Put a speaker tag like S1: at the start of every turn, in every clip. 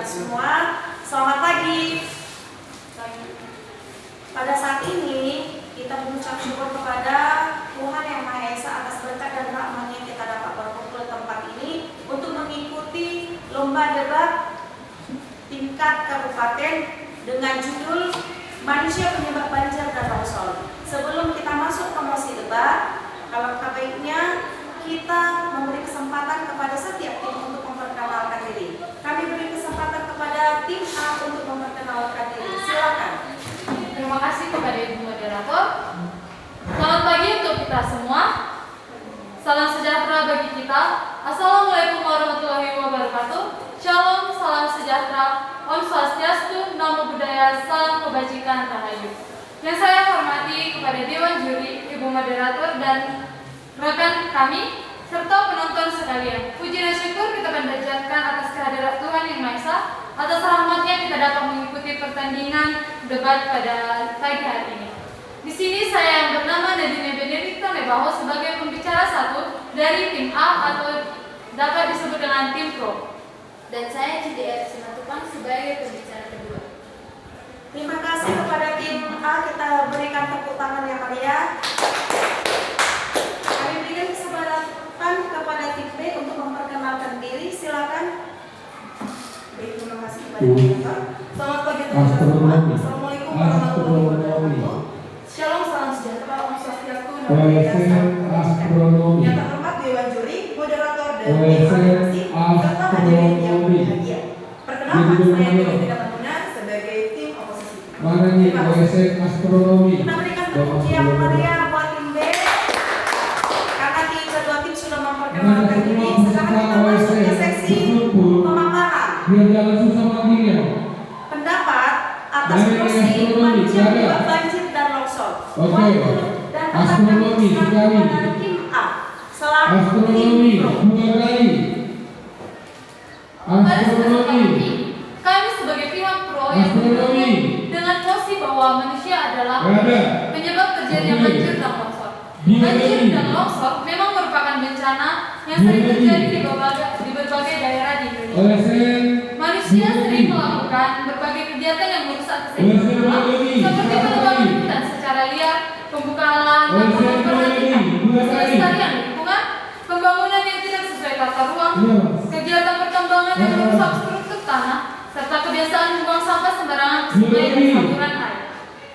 S1: semua. Selamat pagi. Pada saat ini kita mengucap syukur kepada Tuhan Yang Maha Esa atas berkat dan rahmat-Nya kita dapat berkumpul di tempat ini untuk mengikuti lomba debat tingkat kabupaten dengan judul Manusia Penyebab Banjir dan Longsor. Sebelum kita masuk ke mosi debat, alangkah baiknya kita memberi kesempatan kepada setiap tim untuk memperkenalkan diri. Kami beri kesempatan kepada tim A untuk memperkenalkan diri. Silakan.
S2: Terima kasih kepada Ibu Moderator. Selamat pagi untuk kita semua. Salam sejahtera bagi kita. Assalamualaikum warahmatullahi wabarakatuh. Shalom, salam sejahtera. Om Swastiastu, Namo Buddhaya, salam kebajikan, rahayu. Yang saya hormati kepada Dewan Juri, Ibu Moderator dan rekan kami, serta penonton sekalian. Puji dan syukur kita panjatkan atas kehadirat Tuhan Yang Maha Esa. Atas rahmat-Nya kita dapat mengikuti pertandingan debat pada pagi hari ini. Di sini saya yang bernama Nadine Benedikta Nebaho sebagai pembicara satu dari tim A atau dapat disebut dengan tim Pro.
S3: Dan saya CDR Simatupang sebagai pembicara kedua.
S1: Terima kasih kepada tim A. Kita berikan tepuk tangan yang meriah. Kami berikan kesempatan kepada tim B untuk memperkenalkan diri. Silakan. Baik, terima kasih kepada moderator. Selamat pagi teman-teman. Assalamualaikum warahmatullahi wabarakatuh. Shalom, salam sejahtera. Om Swastiastu, Namo Buddhaya, salam kebajikan. Yang terhormat Dewan Juri, Moderator dan tim animasi serta hadirin yang berbahagia. Perkenalkan, saya Dewi Tidak sebagai tim oposisi. Terima kasih. Kita berikan tepuk yang meriah buat tim B. Karena di kedua tim sudah memperkenalkan diri, sekarang kita masuk ke seksi pemaparan. Pendapat atas mosi manusia penyebab banjir dan longsor. Dan akan kepada tim A selaku tim Pro.
S2: Pada kesempatan ini, kami sebagai pihak Pro yang mendukung dengan mosi bahwa manusia adalah penyebab terjadinya banjir dan longsor. Banjir dan longsor memang merupakan bencana yang sering terjadi di berbagai daerah di Indonesia. Manusia sering melakukan berbagai kegiatan yang merusak keseimbangan alam, seperti penebangan hutan secara liar, pembukaan lahan tanpa memperhatikan kelestarian lingkungan, pembangunan yang tidak sesuai tata ruang, kegiatan pertambangan yang merusak struktur tanah, serta kebiasaan membuang sampah sembarangan ke sungai dan saluran air.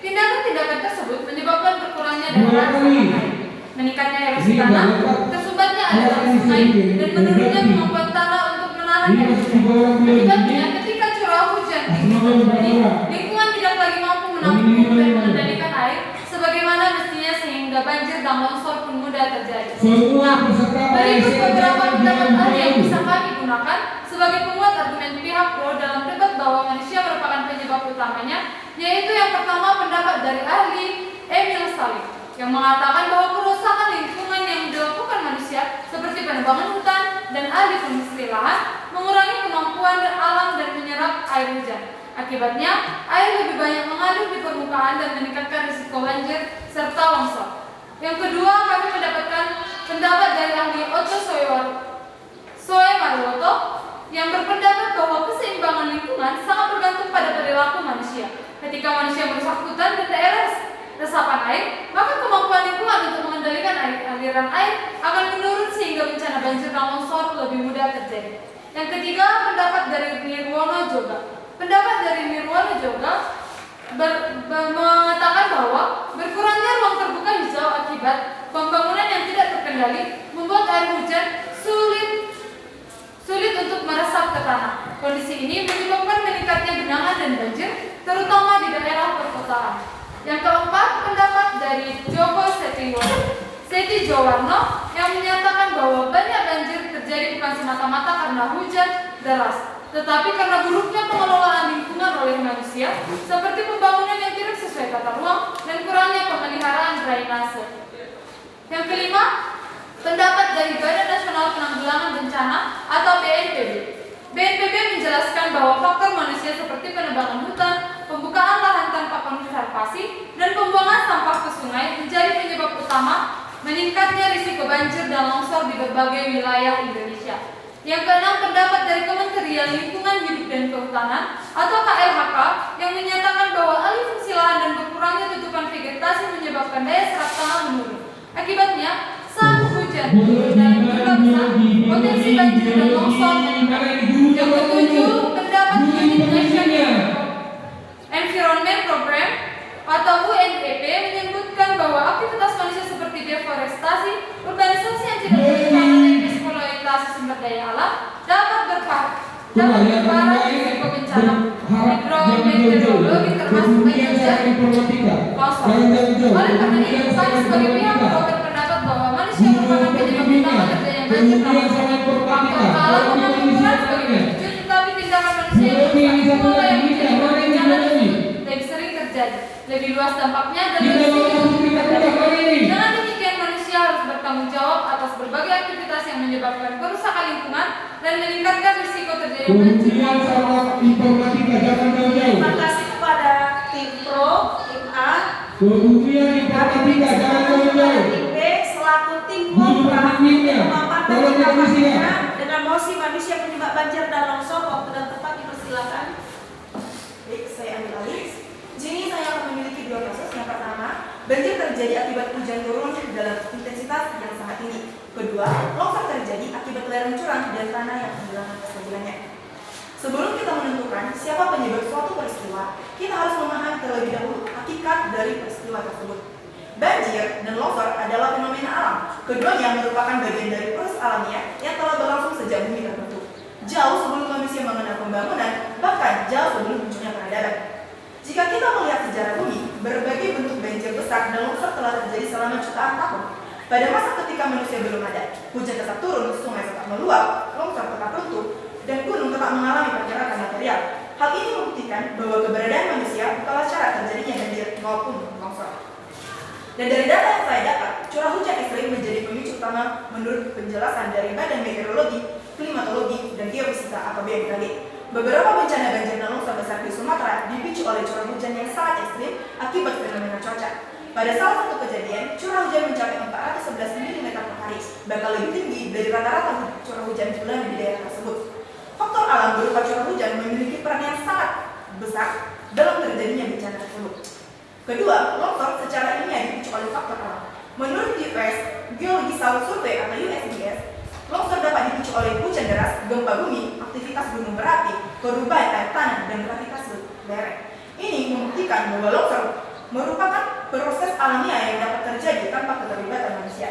S2: Tindakan-tindakan tersebut menyebabkan berkurangnya daya resapan air, meningkatnya erosi tanah, tersumbatnya aliran sungai, dan menurunnya kemampuan tanah untuk menahan air hujan. Akibatnya, ketika curah hujan tinggi terjadi, lingkungan tidak lagi mampu menampung dan mengendalikan air sebagaimana mestinya sehingga banjir dan longsor pun mudah terjadi. Nah, berikut beberapa pendapat ahli yang bisa kami gunakan sebagai penguat argumen pihak Pro dalam debat bahwa manusia merupakan penyebab utamanya, yaitu yang pertama pendapat dari ahli Emil Salim yang mengatakan bahwa kerusakan lingkungan yang dilakukan manusia seperti penebangan hutan dan alih fungsi lahan mengurangi kemampuan alam dan menyerap air hujan. Akibatnya, air lebih banyak mengalir di permukaan dan meningkatkan risiko banjir serta longsor. Yang kedua, kami mendapatkan pendapat dari ahli Otto Soemarwoto yang berpendapat bahwa keseimbangan lingkungan sangat bergantung pada perilaku manusia. Ketika manusia merusak hutan dan daerah resapan air, maka kemampuan lingkungan untuk mengendalikan aliran air akan menurun sehingga bencana banjir dan longsor lebih mudah terjadi. Yang ketiga, pendapat dari Nirwono Joga. Pendapat dari Nirwono Joga mengatakan bahwa berkurangnya ruang terbuka hijau akibat pembangunan yang tidak terkendali membuat air hujan sulit untuk meresap ke tanah. Kondisi ini menyebabkan meningkatnya genangan dan banjir, terutama di daerah perkotaan. Yang keempat, pendapat dari Joko Setijowarno yang menyatakan bahwa banyak banjir terjadi bukan semata-mata karena hujan deras, tetapi karena buruknya pengelolaan lingkungan oleh manusia, seperti pembangunan yang tidak sesuai tata ruang dan kurangnya pemeliharaan drainase. Yang kelima, pendapat dari Badan Nasional Penanggulangan Bencana atau BNPB. BNPB menjelaskan bahwa faktor manusia seperti penebangan hutan, pembukaan lahan tanpa konservasi, dan pembuangan sampah ke sungai menjadi penyebab utama meningkatnya risiko banjir dan longsor di berbagai wilayah Indonesia. Yang keenam, pendapat dari Kementerian Lingkungan Hidup dan Kehutanan atau KLHK yang menyatakan bahwa alih fungsi lahan dan berkurangnya tutupan vegetasi menyebabkan daya serap tanah menurun. Akibatnya, saat hujan dan juga besar, potensi banjir dan longsor meningkat. Yang ketujuh, pendapat United Nations Environment Program atau UNEP menyebutkan bahwa aktivitas manusia seperti deforestasi, urbanisasi yang tidak berencana dan eksploitasi sumber daya alam dapat berparah risiko bencana hidrometeorologi termasuk banjir dan longsor. Oleh karena itu, kami sebagai pihak pro berpendapat bahwa manusia merupakan penyebab utama terjadinya banjir dan longsor. Faktor alam memang bukan sebagai pemicu, tetapi tindakan manusia yang merupakan pola yang menyebabkan bencana tersebut lebih sering terjadi, lebih luas dampaknya dan lebih sering terjadi. Dengan demikian, manusia harus bertanggung jawab atas berbagai aktivitas yang menyebabkan kerusakan lingkungan dan meningkatkan risiko terjadinya banjir.
S1: Terima kasih kepada tim Pro, tim A,
S4: Kemudian informatika jangan jauh-jauh.
S1: tim B selaku tim kontra memaparkan tanggapannya dengan mosi manusia penyebab banjir dan longsor. Waktu dan tempat dipersilakan. Baik, saya ambil alih. Jadi saya akan memiliki dua kasus. Yang pertama, banjir terjadi akibat hujan turun dalam intensitas yang sangat tinggi. Kedua, longsor terjadi akibat lereng curang dan tanah yang kehilangan kestabilannya. Sebelum kita menentukan siapa penyebab suatu peristiwa, kita harus memahami terlebih dahulu hakikat dari peristiwa tersebut. Banjir dan longsor adalah fenomena alam. Keduanya merupakan bagian dari proses alamiah yang telah berlangsung sejak bumi terbentuk. Jauh sebelum manusia mengenal pembangunan, bahkan jauh sebelum munculnya peradaban. Jika kita melihat sejarah bumi, berbagai bentuk banjir besar dan longsor telah terjadi selama jutaan tahun. Pada masa ketika manusia belum ada, hujan tetap turun, sungai tetap meluap, longsor tetap runtuh, dan gunung tetap mengalami pergerakan material. Hal ini membuktikan bahwa keberadaan manusia bukanlah syarat terjadinya banjir maupun longsor. Dan dari data yang saya dapat, curah hujan ekstrim menjadi pemicu utama menurut penjelasan dari Badan Meteorologi, Klimatologi, dan Geofisika atau BMKG. Beberapa bencana banjir dan longsor besar di Sumatera dipicu oleh curah hujan yang sangat ekstrim akibat fenomena cuaca. Pada salah satu kejadian, curah hujan mencapai 411 mm per hari, bahkan lebih tinggi dari rata-rata curah hujan bulan di daerah tersebut. Faktor alam berupa curah hujan memiliki peran yang sangat besar dalam terjadinya bencana tersebut. Kedua, longsor secara ilmiah dipicu oleh faktor alam. Menurut US Geological Survey atau USGS, longsor dapat dipicu oleh hujan deras, gempa bumi, aktivitas gunung berapi, perubahan air tanah, dan gravitasi lereng. Ini membuktikan bahwa longsor merupakan proses alamiah yang dapat terjadi tanpa keterlibatan manusia.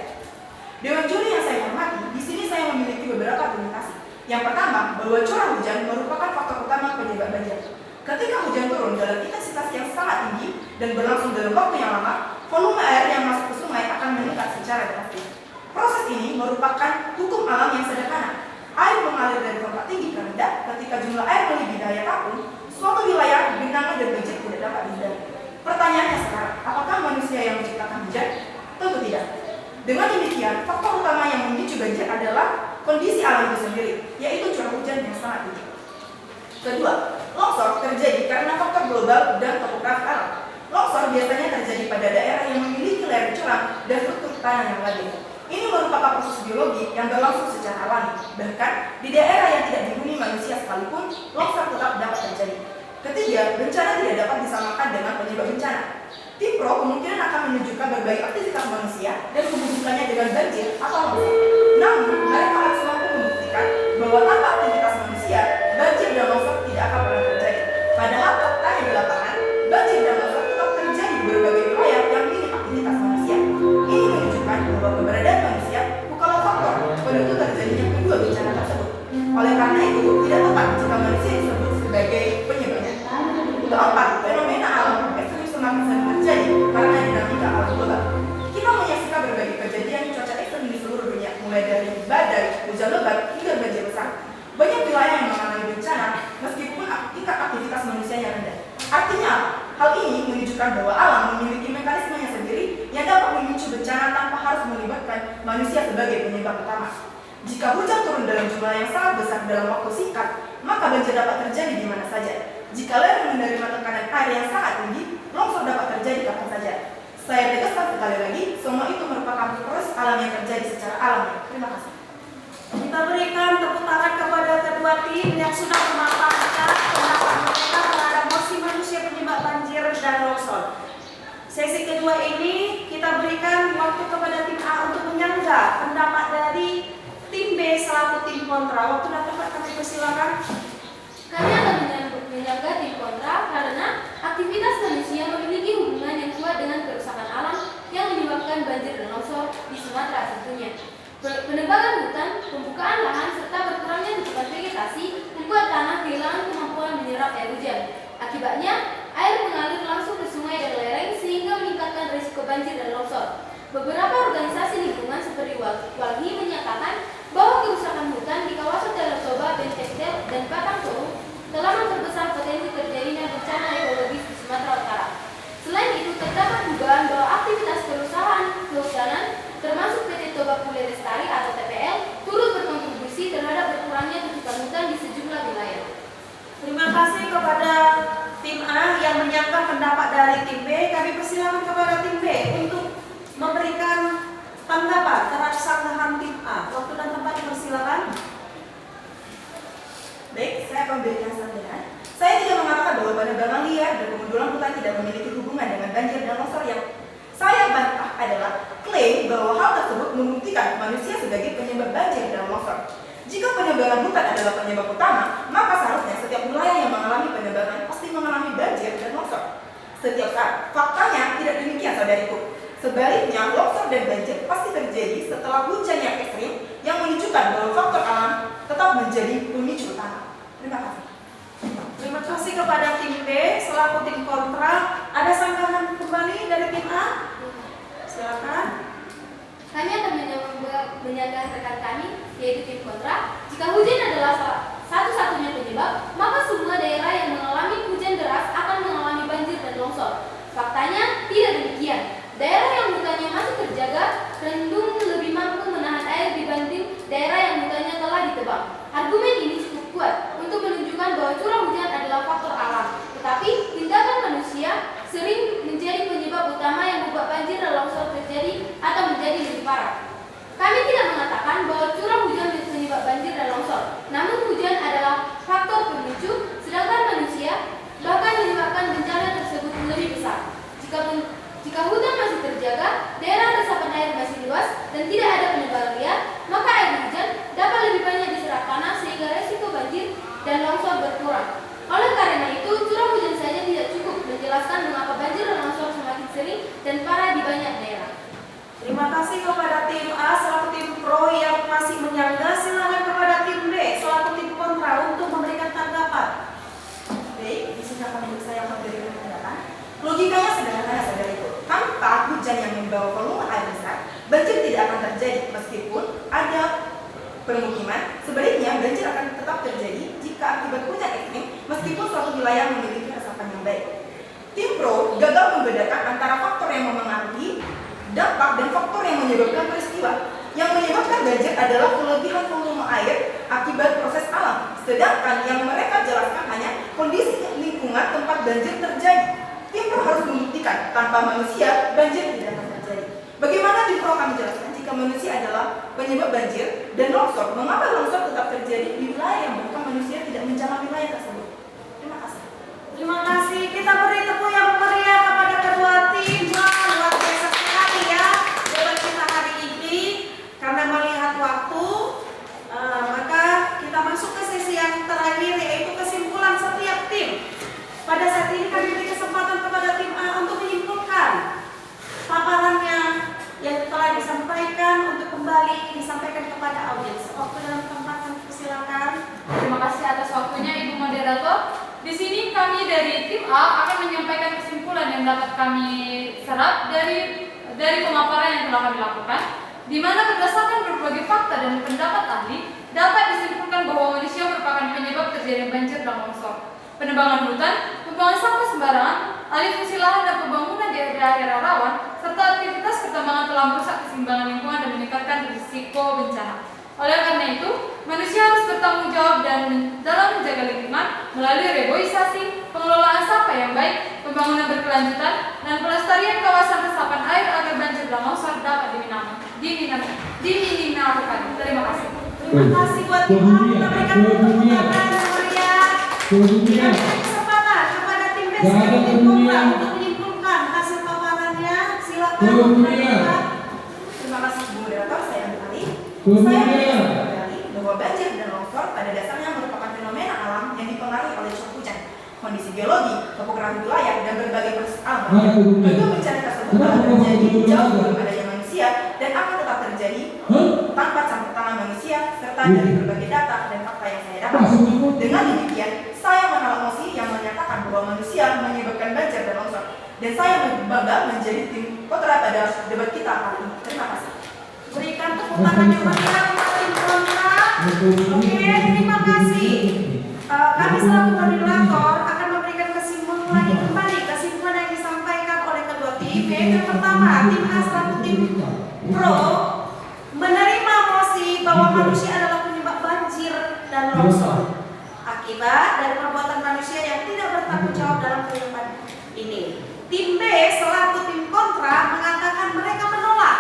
S1: Dewan juri yang saya hormati, di sini saya memiliki beberapa argumentasi. Yang pertama, bahwa curah hujan merupakan faktor utama penyebab banjir. Ketika hujan turun dalam intensitas yang sangat tinggi dan berlangsung dalam waktu yang lama, volume air yang masuk ke sungai akan meningkat secara drastis. Proses ini merupakan hukum alam yang sederhana. Air mengalir dari tempat tinggi ke rendah. Ketika jumlah air melebihi daya tampung, suatu wilayah genangan dan banjir tidak dapat dihindari. Pertanyaannya sekarang, apakah manusia yang menciptakan hujan? Tentu tidak. Dengan demikian, faktor utama yang memicu banjir adalah kondisi alam itu sendiri, yaitu curah hujan yang sangat tinggi. Kedua, longsor terjadi karena faktor global dan topografi alam. Longsor biasanya terjadi pada daerah yang memiliki lereng curam dan struktur tanah yang labil. Ini merupakan proses geologi yang berlangsung secara alami. Bahkan di daerah yang tidak dihuni manusia sekalipun, longsor tetap dapat terjadi. Ketiga, bencana tidak dapat disamakan dengan penyebab bencana. Tim Pro kemungkinan akan menunjukkan berbagai aktivitas manusia dan menghubungkannya dengan banjir atau longsor. Namun, mereka harus mampu membuktikan bahwa tanpa aktivitas manusia, banjir dan longsor tidak akan pernah terjadi. Padahal faktanya di lapangan, banjir dan longsor tetap terjadi di berbagai wilayah yang minim aktivitas manusia. Ini menunjukkan bahwa keberadaan manusia bukanlah faktor penentu terjadinya kedua bencana tersebut. Oleh karena itu, tidak tepat jika manusia disebut sebagai penyebabnya. Keempat, fenomena alam ekstrim semakin sering terjadi karena dinamika alam global. Kita menyaksikan berbagai kejadian cuaca ekstrim di seluruh dunia, mulai dari badai, hujan lebat, hingga banjir besar. Banyak wilayah yang mengalami bencana meskipun tingkat aktivitas manusia yang rendah. Artinya, hal ini menunjukkan bahwa alam memiliki mekanismenya sendiri yang dapat memicu bencana tanpa harus melibatkan manusia sebagai penyebab utama. Jika hujan turun dalam jumlah yang sangat besar dalam waktu singkat, maka banjir dapat terjadi di mana saja. Jika lereng menerima tekanan air yang sangat tinggi, longsor dapat terjadi kapan saja. Saya tegaskan sekali lagi, semua itu merupakan proses alam yang terjadi secara alami. Terima kasih. Kita berikan tepuk tangan kepada kedua tim yang sudah memaparkan tentang Sesi kedua ini kita berikan waktu kepada tim A untuk menyanggah pendapat dari tim B selaku tim kontra. Waktu dan tempat kami persilakan.
S3: Kami akan menyanggah tim kontra karena aktivitas manusia memiliki hubungan yang kuat dengan kerusakan alam yang menyebabkan banjir dan longsor di Sumatera tentunya. Penebangan hutan, pembukaan lahan, serta berkurangnya tutupan vegetasi membuat tanah kehilangan kemampuan menyerap air hujan. Akibatnya, air mengalir langsung ke sungai dan lereng sehingga meningkatkan risiko banjir dan longsor. Beberapa organisasi lingkungan seperti Walhi menyatakan bahwa kerusakan hutan di kawasan Danau Toba, Bentekdel, dan Batang Toru telah memperbesar potensi terjadinya bencana ekologis di Sumatera Utara. Selain itu, terdapat dugaan bahwa aktivitas perusahaan kehutanan termasuk PT Toba Pule Lestari atau TPL turut berkontribusi terhadap berkurangnya tutupan hutan di sejumlah wilayah.
S1: Terima kasih kepada tim A yang menyanggah pendapat dari tim B. Kami persilakan kepada tim B untuk memberikan tanggapan terhadap sanggahan tim A. Waktu dan tempat dipersilakan. Baik, saya akan memberikan sanggahan. Saya tidak mengatakan bahwa penebangan liar dan pemundulan hutan tidak memiliki hubungan dengan banjir dan longsor. Yang saya bantah adalah klaim bahwa hal tersebut membuktikan manusia sebagai penyebab banjir dan longsor. Jika penebangan hutan adalah penyebab utama, maka seharusnya setiap wilayah yang mengalami penebangan pasti mengalami banjir dan longsor. Setiap saat, faktanya tidak demikian, saudariku. Sebaliknya, longsor dan banjir pasti terjadi setelah hujan yang ekstrim yang menunjukkan bahwa faktor alam tetap menjadi pemicu utama. Terima kasih. Terima kasih kepada tim B selaku tim kontra. Ada sanggahan kembali dari tim A? Silakan.
S3: Kami akan menyanggah rekan kami, yaitu tim kontra. Jika hujan adalah satu-satunya penyebab, maka semua daerah yang mengalami hujan deras akan mengalami banjir dan longsor. Faktanya tidak demikian. Daerah yang hutannya masih terjaga cenderung lebih mampu menahan air dibanding daerah yang hutannya telah ditebang. Argumen ini cukup kuat untuk menunjukkan bahwa curah hujan adalah faktor alam. Tetapi tindakan manusia sering menjadi penyebab utama yang membuat banjir dan longsor terjadi atau menjadi lebih parah. Kami tidak mengatakan bahwa curah hujan penyebab banjir dan longsor, namun hujan adalah faktor pemicu, sedangkan manusia bahkan menyebabkan bencana tersebut lebih besar. Jika hutan masih terjaga, daerah resapan air masih luas, dan tidak ada penebangan liar, maka air hujan dapat lebih banyak diserap tanah sehingga resiko banjir dan longsor berkurang. Oleh karena itu, curah hujan saja tidak cukup menjelaskan mengapa banjir dan longsor semakin sering dan parah di banyak daerah.
S1: Terima kasih kepada tim A selaku tim pro yang masih menyanggah. Silakan kepada tim B selaku tim kontra untuk memberikan tanggapan. Baik, di sini saya akan memberikan tanggapan. Logikanya sederhana, saudariku. Tanpa hujan yang membawa volume air besar, banjir tidak akan terjadi meskipun ada permukiman. Sebaliknya, banjir akan tetap terjadi jika akibat hujan ekstrim meskipun suatu wilayah memiliki resapan yang baik. Tim pro gagal membedakan antara faktor yang memengaruhi dampak dan faktor yang menyebabkan peristiwa. Yang menyebabkan banjir adalah kelebihan volume air akibat proses alam, sedangkan yang mereka jelaskan hanya kondisi lingkungan tempat banjir terjadi. Tim pro harus membuktikan tanpa manusia banjir tidak akan terjadi. Bagaimana tim pro kami jelaskan jika manusia adalah penyebab banjir dan longsor, mengapa longsor tetap terjadi di wilayah yang bahkan manusia tidak menjamah wilayah tersebut? Terima kasih. Terima kasih. Kita beri tepuk yang meriah kepada kedua tim. Luar biasa sekali ya debat kita hari ini. Karena melihat waktu, maka kita masuk ke sesi yang terakhir, yaitu kesimpulan setiap tim. Pada saat ini kami beri kesempatan kepada tim A untuk menyimpulkan paparannya yang telah disampaikan untuk kembali disampaikan kepada audiens. Waktu dalam tempat kami persilakan.
S2: Terima kasih atas waktunya Ibu Moderator. Di sini kami dari tim A akan menyampaikan kesimpulan yang dapat kami serap dari pemaparan yang telah kami lakukan, di mana berdasarkan berbagai fakta dan pendapat ahli dapat disimpulkan bahwa manusia merupakan penyebab terjadinya banjir dan longsor. Penebangan hutan, pembuangan sampah sembarangan, alih fungsi lahan dan pembangunan di daerah rawan, serta aktivitas pertambangan telah merusak keseimbangan lingkungan dan meningkatkan risiko bencana. Oleh karena itu, manusia harus bertanggung jawab dalam menjaga lingkungan melalui reboisasi, pengelolaan sampah yang baik, pembangunan berkelanjutan, dan pelestarian kawasan resapan air agar banjir dan longsor dapat diminimalkan. Terima kasih.
S1: Terima kasih buat tim A. Kita berikan tepuk tangan yang meriah. Kita beri kesempatan kepada tim B untuk menyimpulkan hasil paparan Terima kasih Bu Moderator, saya ambil alih.
S4: Kemudian.
S1: Saya mengatakan bahwa banjir dan longsor pada dasarnya merupakan fenomena alam yang dipengaruhi oleh curah hujan, kondisi geologi, topografi wilayah, dan berbagai proses alam. Tentu bencana tersebut telah terjadi jauh sebelum adanya manusia dan akan tetap terjadi tanpa campur tangan manusia serta dari berbagai data dan fakta yang saya dapat. Dengan demikian, saya menolak mosi yang menyatakan bahwa manusia menyebabkan banjir dan longsor. Dan saya bangga menjadi tim kontra pada debat kita kali ini. Terima kasih.
S2: Berikan tepuk tangan yang meriah untuk tim kontra. Oke, terima kasih. Kami selaku moderator akan memberikan kesimpulan yang disampaikan oleh kedua tim. Yaitu yang pertama, tim A selaku tim pro menerima mosi bahwa manusia adalah penyebab banjir dan longsor akibat dari perbuatan manusia yang tidak bertanggung jawab dalam kehidupan ini. Tim B selaku tim kontra mengatakan mereka menolak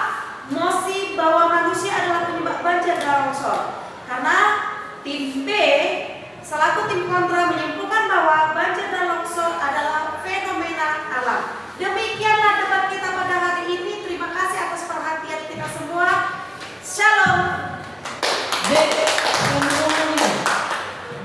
S2: mosi bahwa manusia adalah penyebab banjir dan longsor karena tim B selaku tim kontra menyimpulkan bahwa